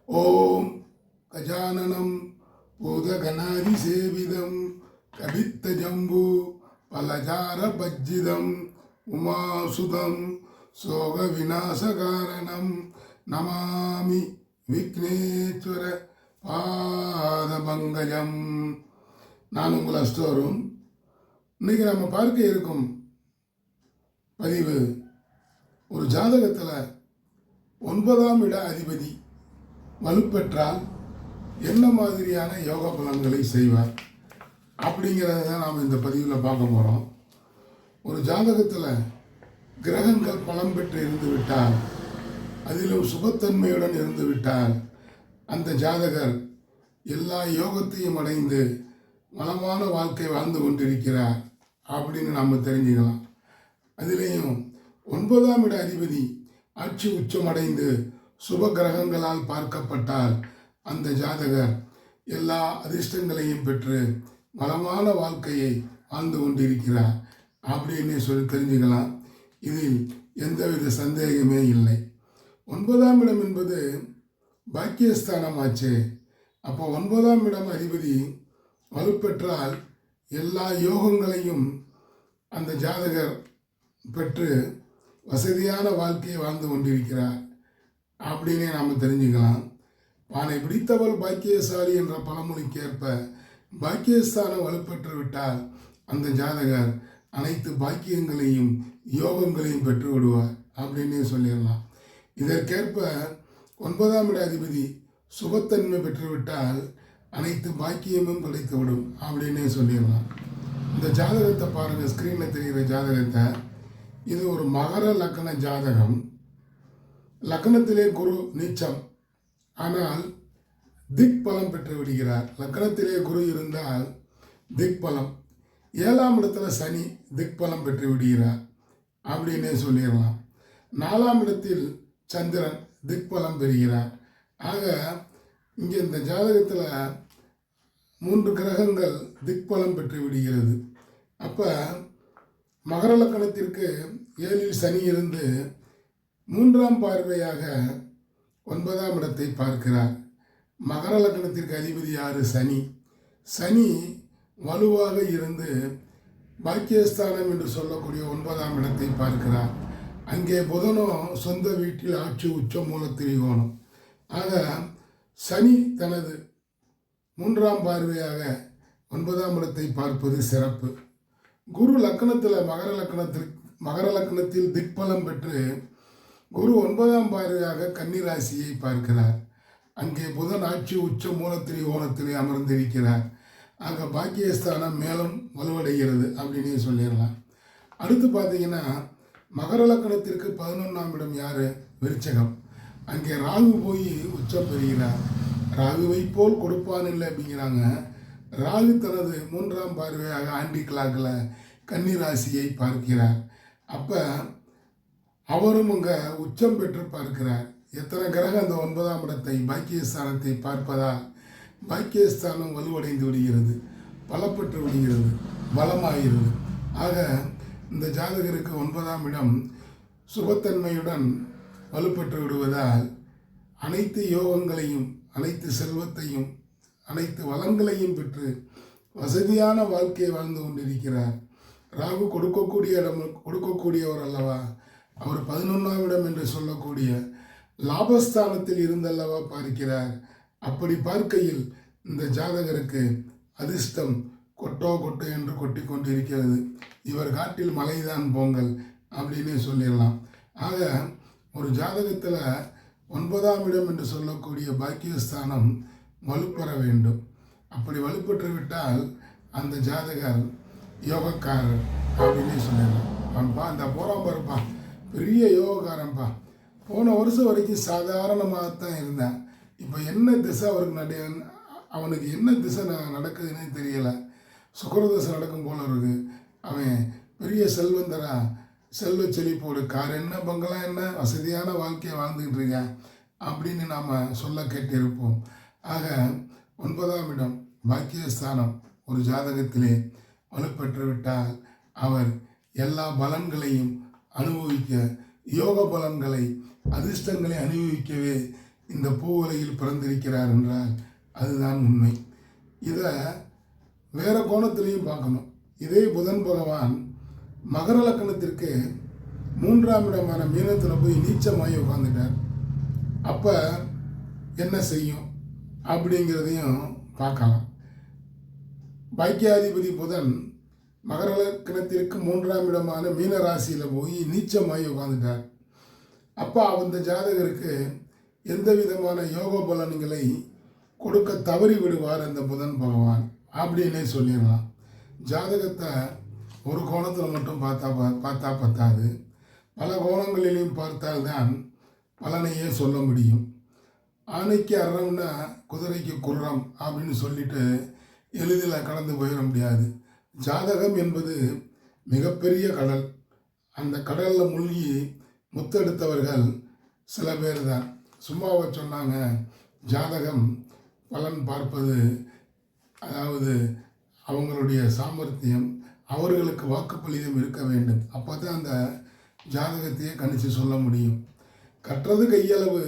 ஓம் கஜானனம் பூதகணாதிசேவிதம் கவித்த ஜம்பு பலஜார பஜ்ஜிதம் உமாசுதம் சோக விநாசகாரணம் நமாமி விக்னேஸ்வர பாதபங்கஜம். நான் உங்கள் அஸ்டோரும். இன்னைக்கு நம்ம பார்க்க இருக்கும் பதிவு, ஒரு ஜாதகத்தில் 9ஆம் இட அதிபதி வலுப்பெற்றால் என்ன மாதிரியான யோக பலன்களை செய்வார் அப்படிங்கிறத தான் நாம் இந்த பதிவில் பார்க்க போகிறோம். ஒரு ஜாதகத்தில் கிரகங்கள் பலம் பெற்று இருந்து விட்டால், அதிலும் சுபத்தன்மையுடன் இருந்து விட்டால், அந்த ஜாதகர் எல்லா யோகத்தையும் அடைந்து வளமான வாழ்க்கை வாழ்ந்து கொண்டிருக்கிறார் அப்படின்னு நாம் தெரிஞ்சுக்கலாம். அதிலேயும் 9ஆம் இட அதிபதி ஆட்சி உச்சமடைந்து சுப கிரகங்களால் பார்க்கப்பட்டால் அந்த ஜாதகர் எல்லா அதிர்ஷ்டங்களையும் பெற்று வளமான வாழ்க்கையை வாழ்ந்து கொண்டிருக்கிறார் அப்படின்னு சொல்லி தெரிஞ்சுக்கலாம். இதில் எந்தவித சந்தேகமே இல்லை. 9ஆம் இடம் என்பது பாக்கியஸ்தானமாச்சு. அப்போ 9ஆம் இடம் அதிபதி வலுப்பெற்றால் எல்லா யோகங்களையும் அந்த ஜாதகர் பெற்று வசதியான வாழ்க்கையை வாழ்ந்து கொண்டிருக்கிறார் அப்படின்னே நாம் தெரிஞ்சுக்கலாம். பானை பிடித்தவள் பாக்கியசாலி என்ற பழமொழிக்கேற்ப பாக்கியஸ்தானம் வலுப்பெற்று விட்டால் அந்த ஜாதகர் அனைத்து பாக்கியங்களையும் யோகங்களையும் பெற்று விடுவார் அப்படின்னே சொல்லிடலாம். இதற்கேற்ப 9ஆம் இட அதிபதி சுபத்தன்மை பெற்றுவிட்டால் அனைத்து பாக்கியமும் கிடைத்துவிடும் அப்படின்னே சொல்லிடலாம். இந்த ஜாதகத்தை பாருங்கள், ஸ்க்ரீனில் தெரிகிற ஜாதகத்தை. இது ஒரு மகர லக்ன ஜாதகம். லக்னத்திலே குரு நீச்சம், ஆனால் திக் பலம் பெற்று விடுகிறார். லக்னத்திலே குரு இருந்தால் திக் பலம், 7ஆம் இடத்துல சனி திக் பலம் பெற்று விடுகிறார் அப்படின்னே சொல்லிடலாம். 4ஆம் இடத்தில் சந்திரன் திக் பலம் பெறுகிறார். ஆக இங்கே இந்த ஜாதகத்தில் 3 கிரகங்கள் திக் பலம் பெற்று விடுகிறது. அப்போ மகர லக்கணத்திற்கு 7இல் சனி இருந்து 3ஆம் பார்வையாக 9ஆம் இடத்தை பார்க்கிறார். மகர லக்கணத்திற்கு அதிபதி யார்? சனி. சனி வலுவாக இருந்து பாக்கியஸ்தானம் என்று சொல்லக்கூடிய 9ஆம் இடத்தை பார்க்கிறார். அங்கே புதனும் சொந்த வீட்டில் ஆட்சி உச்சம் மூல திரிகோணம். ஆக சனி தனது 3ஆம் பார்வையாக 9ஆம் இடத்தை பார்ப்பது சிறப்பு. குரு லக்னத்தில் மகர லக்னத்தில் திக்பலம் பெற்று குரு 9ஆம் பார்வையாக கன்னி ராசியை பார்க்கிறார். அங்கே புதன் ஆட்சி உச்ச மூலத்திரிகோணத்திலே அமர்ந்திருக்கிறார். ஆக பாக்கியஸ்தானம் மேலும் வலுவடைகிறது அப்படின்னே சொல்லிடலாம். அடுத்து பார்த்தீங்கன்னா மகர லக்னத்திற்கு 11ஆம் இடம் யார்? விருச்சகம். அங்கே ராகு போய் உச்சம் பெறுகிறார். ராகுவை போல் கொடுப்பான் இல்லை அப்படிங்கிறாங்க. ராகு தனது 3ஆம் பார்வையாக ஆண்டி கிளாக்கில் கன்னி ராசியை பார்க்கிறார். அப்போ அவரும் அங்கே உச்சம் பெற்று பார்க்கிறார். எத்தனை கிரகம் அந்த 9ஆம் இடத்தை பாக்கியஸ்தானத்தை பார்ப்பதால் பாக்கியஸ்தானம் வலுவடைந்து விடுகிறது, பலப்பட்டு விடுகிறது, பலமாகிறது. ஆக இந்த ஜாதகருக்கு 9ஆம் இடம் சுபத்தன்மையுடன் வலுப்பெற்று விடுவதால் அனைத்து யோகங்களையும், அனைத்து செல்வத்தையும், அனைத்து வளங்களையும் பெற்று வசதியான வாழ்க்கையை வாழ்ந்து கொண்டிருக்கிறார். ராகு கொடுக்கக்கூடியவர் அல்லவா? அவர் 11ஆம் இடம் என்று சொல்லக்கூடிய லாபஸ்தானத்தில் இருந்தல்லவா பார்க்கிறார். அப்படி பார்க்கையில் இந்த ஜாதகருக்கு அதிர்ஷ்டம் கொட்டோ என்று கொட்டி கொண்டு இருக்கிறது. இவர் காட்டில் மலைதான் பொங்கல் அப்படின்னே சொல்லிடலாம். ஆக ஒரு ஜாதகத்தில் 9ஆம் இடம் என்று சொல்லக்கூடிய பாக்கியஸ்தானம் வலுப்பெற வேண்டும். அப்படி வலுப்பெற்று விட்டால் அந்த ஜாதகர் யோகக்காரர் அப்படின்னே சொல்லிடலாம். அவன்பா இந்த போகிறான் பாருப்பா, பெரிய யோகக்காரன்ப்பா. போன வருஷம் வரைக்கும் சாதாரணமாகத்தான் இருந்தேன். இப்போ என்ன திசை அவருக்கு அவனுக்கு என்ன திசை நடக்குதுன்னே தெரியலை. சுக்கரதசை நடக்கும் போல இருக்கு. அவன் பெரிய செல்வந்தரா, செல்வ செழிப்போடு, கார் என்ன, பங்களா என்ன, வசதியான வாழ்க்கையை வாழ்ந்துக்கிட்டு இருக்கேன் அப்படின்னு நாம் சொல்ல கேட்டிருப்போம். ஆக 9ஆம் இடம் பாக்கியஸ்தானம் ஒரு ஜாதகத்திலே வலுப்பெற்று விட்டால் அவர் எல்லா பலன்களையும் அனுபவிக்க, யோக பலன்களை, அதிர்ஷ்டங்களை அனுபவிக்கவே இந்த பூ உலகில் பிறந்திருக்கிறார் என்றால் அதுதான் உண்மை. இதை வேறு கோணத்திலையும் பார்க்கணும். இதே புதன் பகவான் மகர லக்னத்திற்கு 3ஆம் இடமான மீனத்தில் போய் நீச்சமாகி உட்காந்துட்டார். அப்போ என்ன செய்யும் அப்படிங்கிறதையும் பார்க்கலாம். பாக்கியாதிபதி புதன் மகர லக்னத்திற்கு 3ஆம் இடமான மீன ராசியில் போய் நீச்சமாகி உட்காந்துட்டார். அப்போ அந்த ஜாதகருக்கு எந்த விதமான யோக பலன்களை கொடுக்க தவறி விடுவார் அந்த புதன் பகவான் அப்படின்னே சொல்லிடலாம். ஜாதகத்தை ஒரு கோணத்தில் மட்டும் பார்த்தா பத்தாது, பல கோணங்களிலையும் பார்த்தால்தான் பலனையே சொல்ல முடியும். ஆணைக்கு அறம்னா குதிரைக்கு குர்ரம் அப்படின்னு சொல்லிட்டு எளிதில் கடந்து போயிட முடியாது. ஜாதகம் என்பது மிகப்பெரிய கடல். அந்த கடலில் மூழ்கி முத்தெடுத்தவர்கள் சில பேர் தான். சும்மாவை சொன்னாங்க, ஜாதகம் பலன் பார்ப்பது அதாவது அவங்களுடைய சாமர்த்தியம், அவர்களுக்கு வாக்குப்பளிதம் இருக்க வேண்டும். அப்போ தான் அந்த ஜாதகத்தையே கணிச்சு சொல்ல முடியும். கற்றது கையளவு,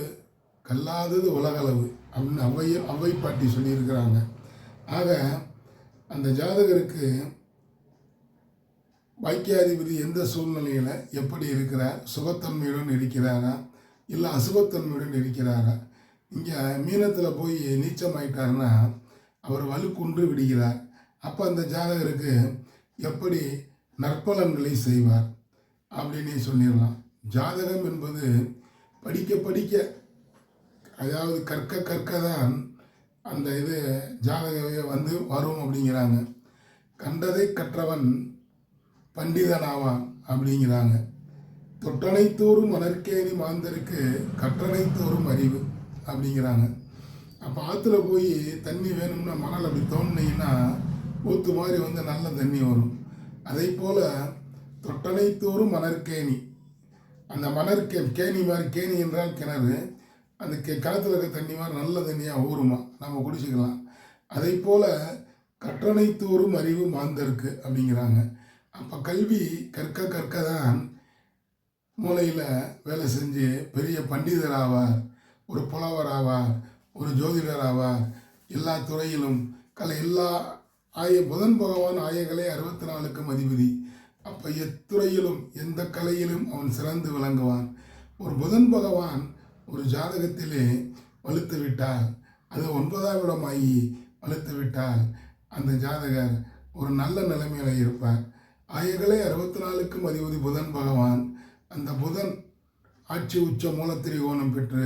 கல்லாதது உலகளவு அப்படின்னு அவ்வை பாட்டி சொல்லியிருக்கிறாங்க. ஆக அந்த ஜாதகருக்கு பாக்கியாதிபதி எந்த சூழ்நிலையில் எப்படி இருக்கிறார், சுபத்தன்மையுடன் இருக்கிறாரா இல்லை அசுபத்தன்மையுடன் இருக்கிறாரா. இங்கே மீனத்தில் போய் நீச்சமாயிட்டாருன்னா அவர் வலுக்குன்று விடுகிறார். அப்போ அந்த ஜாதகருக்கு எப்படி நற்பலன்களை செய்வார் அப்படின்னே சொல்லிடலாம். ஜாதகம் என்பது படிக்க படிக்க, அதாவது கற்க தான் அந்த இது ஜாதகமே வரும் அப்படிங்கிறாங்க. கண்டதை கற்றவன் பண்டிதனாவான் அப்படிங்கிறாங்க. தொட்டனைத்தோறும் மணற்கேணி மாந்தருக்கு கற்றனைத்தோறும் அறிவு அப்படிங்கிறாங்க. அப்போ ஆற்றுல போய் தண்ணி வேணும்னா மணல் அப்படி தோண்டினீங்கன்னா ஊற்று மாதிரி நல்ல தண்ணி வரும். அதே போல் தொட்டனைத்தோறும் மணற்கேணி, அந்த கேணி மாதிரி, கேணி என்றால் கிணறு, அந்த கிணத்துல இருக்க தண்ணி மாதிரி நல்ல தண்ணியாக ஊறுமா, நம்ம குடிச்சிக்கலாம். அதே போல் கற்றனைத்தோறும் அறிவு மாந்தருக்கு அப்படிங்கிறாங்க. அப்போ கல்வி கற்க தான் மூளையில் வேலை செஞ்சு பெரிய பண்டிதர் ஆவார், ஒரு புலவர் ஆவார், ஒரு ஜோதிடர் ஆவார். எல்லா துறையிலும் எல்லா புதன் பகவான் ஆயங்களே 64க்கும் அதிபதி. அப்போ எத்துறையிலும் எந்த கலையிலும் அவன் சிறந்து விளங்குவான். ஒரு புதன் பகவான் ஒரு ஜாதகத்திலே வலுத்து விட்டால், அது 9ஆம் இடமாகி வலுத்து விட்டால் அந்த ஜாதகர் ஒரு நல்ல நிலைமையில் இருப்பார். ஆயங்களே 64க்கும் அதிபதி புதன் பகவான். அந்த புதன் ஆட்சி உச்ச மூலத்திரிகோணம் பெற்று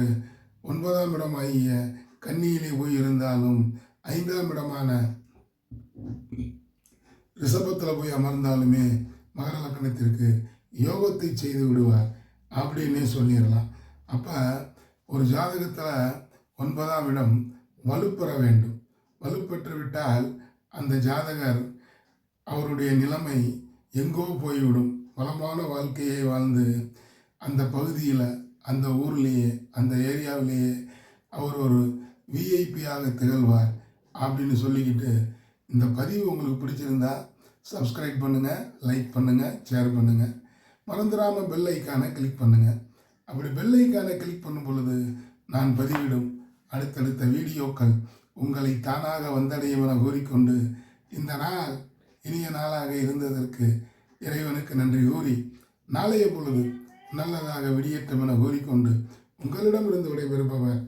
9ஆம் இடமாகிய கன்னியிலே போய் இருந்தாலும் 5ஆம் இடமான ரிஷபத்தில் போய் அமர்ந்தாலுமே மகர லக்னத்திற்கு யோகத்தை செய்து விடுவார் அப்படின்னே சொல்லிடலாம். அப்போ ஒரு ஜாதகத்தில் 9ஆம் இடம் வலுப்பெற வேண்டும். வலுப்பெற்று விட்டால் அந்த ஜாதகர் அவருடைய நிலைமை எங்கோ போய்விடும். வளமான வாழ்க்கையை வாழ்ந்து அந்த பகுதியில், அந்த ஊர்லேயே, அந்த ஏரியாவிலேயே அவர் ஒரு விஐபியாக திகழ்வார் அப்படின்னு சொல்லிக்கிட்டு, இந்த பதிவு உங்களுக்கு பிடிச்சிருந்தா சப்ஸ்கிரைப் பண்ணுங்கள், லைக் பண்ணுங்கள், ஷேர் பண்ணுங்கள். மறந்துடாமல் பெல் ஐக்கானை கிளிக் பண்ணுங்கள். அப்படி பெல் ஐக்கானை கிளிக் பண்ணும் பொழுது நான் பதிவிடும் அடுத்தடுத்த வீடியோக்கள் உங்களை தானாக வந்தடையும் என கூறிக்கொண்டு, இந்த நாள் இனிய நாளாக இருந்ததற்கு இறைவனுக்கு நன்றி கூறி, நாளைய பொழுது நல்லதாக விடியட்டும் என கூறிக்கொண்டு உங்களிடமிருந்து விடைபெறுபவர்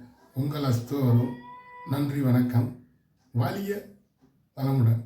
உங்கள் அஸ்தோரும். நன்றி, வணக்கம். வாலிய வளமுடன்.